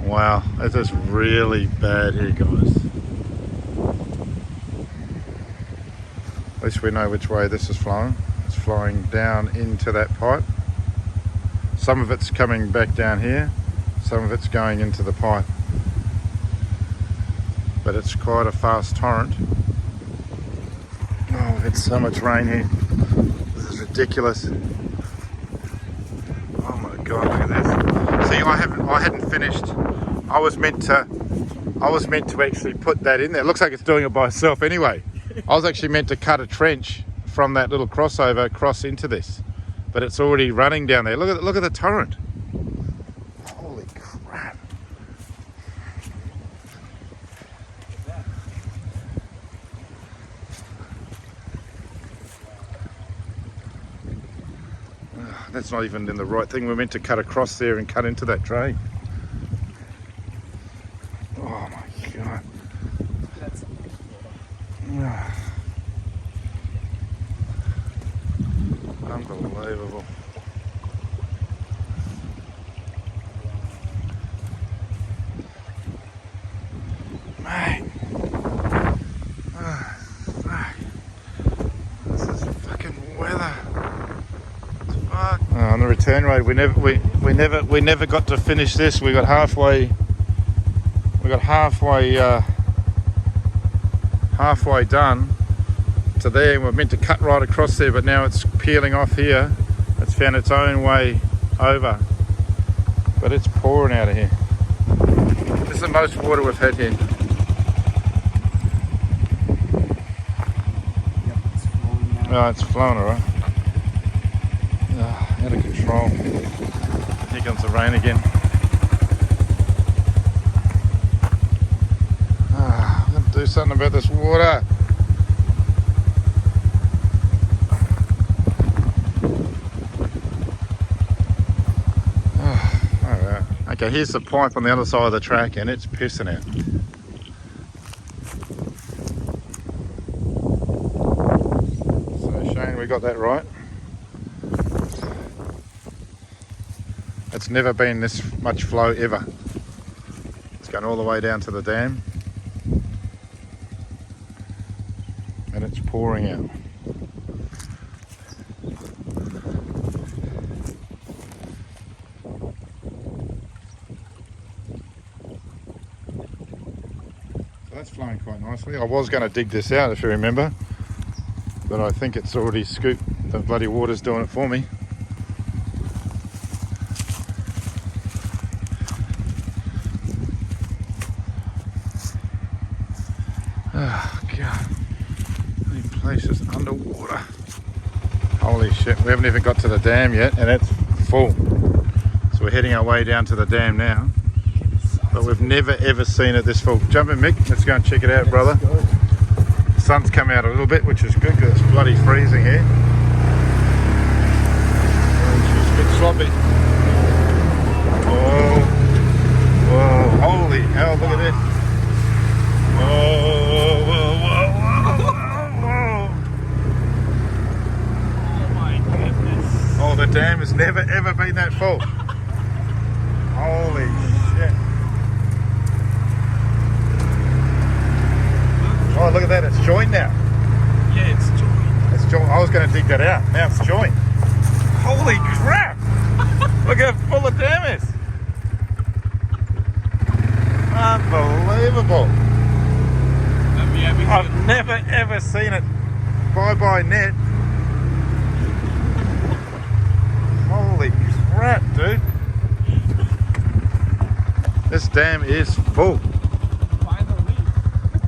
Wow, that is really bad here, guys. At least we know which way this is flowing. It's flowing down into that pipe. Some of it's coming back down here, some of it's going into the pipe. But it's quite a fast torrent. Oh, we've had so much rain here. This is ridiculous. Oh my God, look at this. See, I hadn't finished. I was meant to actually put that in there. It looks like it's doing it by itself anyway. I was actually meant to cut a trench from that little crossover across into this, but it's already running down there. Look at the torrent. Holy crap. That's not even in the right thing. We're meant to cut across there and cut into that drain. Oh my God. Unbelievable. Mate. Oh, fuck. This is fucking weather. On the return road, we never got to finish this. We got halfway done to there, and we're meant to cut right across there, but now it's peeling off here. It's found its own way over, but it's pouring out of here. This is the most water we've had here. Oh, it's flowing alright. Out of control. Here comes the rain again. I'm going to do something about this water. Alright. Okay, here's the pipe on the other side of the track and it's pissing out. So Shane, we got that right. It's never been this much flow ever. It's going all the way down to the dam and it's pouring out. So that's flowing quite nicely. I was going to dig this out if you remember, but I think it's already scooped. The bloody water's doing it for me. Oh God, any places underwater. Holy shit, we haven't even got to the dam yet and it's full. So we're heading our way down to the dam now. But we've never ever seen it this full. Jump in, Mick, let's go and check it out, brother. The sun's come out a little bit, which is good because it's bloody freezing here. It's a bit sloppy. Whoa, whoa, holy hell, look at this. Whoa. Oh, the dam has never ever been that full. Holy shit. Oh, look at that, it's joined now. Yeah, it's joined. It's joined. I was going to dig that out. Now it's joined. Holy crap. Look how full the dam is. Unbelievable. I've never ever seen it by net. Holy crap, dude. This dam is full.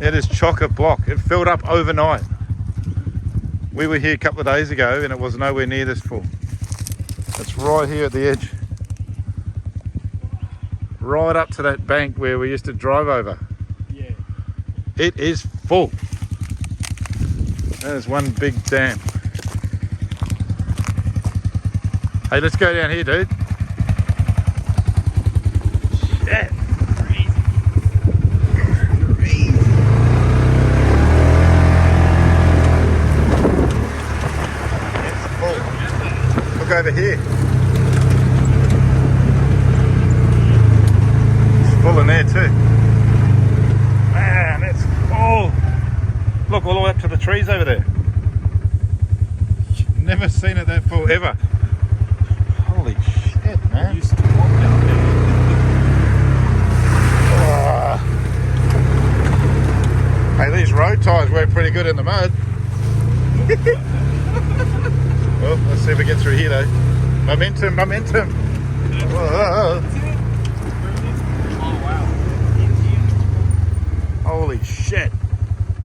It is chock-a-block. It filled up overnight. We were here a couple of days ago and it was nowhere near this full. It's right here at the edge. Right up to that bank where we used to drive over. Yeah. It is full. That is one big dam. Hey, let's go down here, dude. Shit. Crazy. It's full. Look over here. It's full there too. Man, it's look all the way up to the trees over there. Never seen it that full ever. Holy shit, I man. used to walk down there. Hey, these road tyres work pretty good in the mud. Well, let's see if we get through here though. Momentum. Whoa. Oh wow. Holy shit.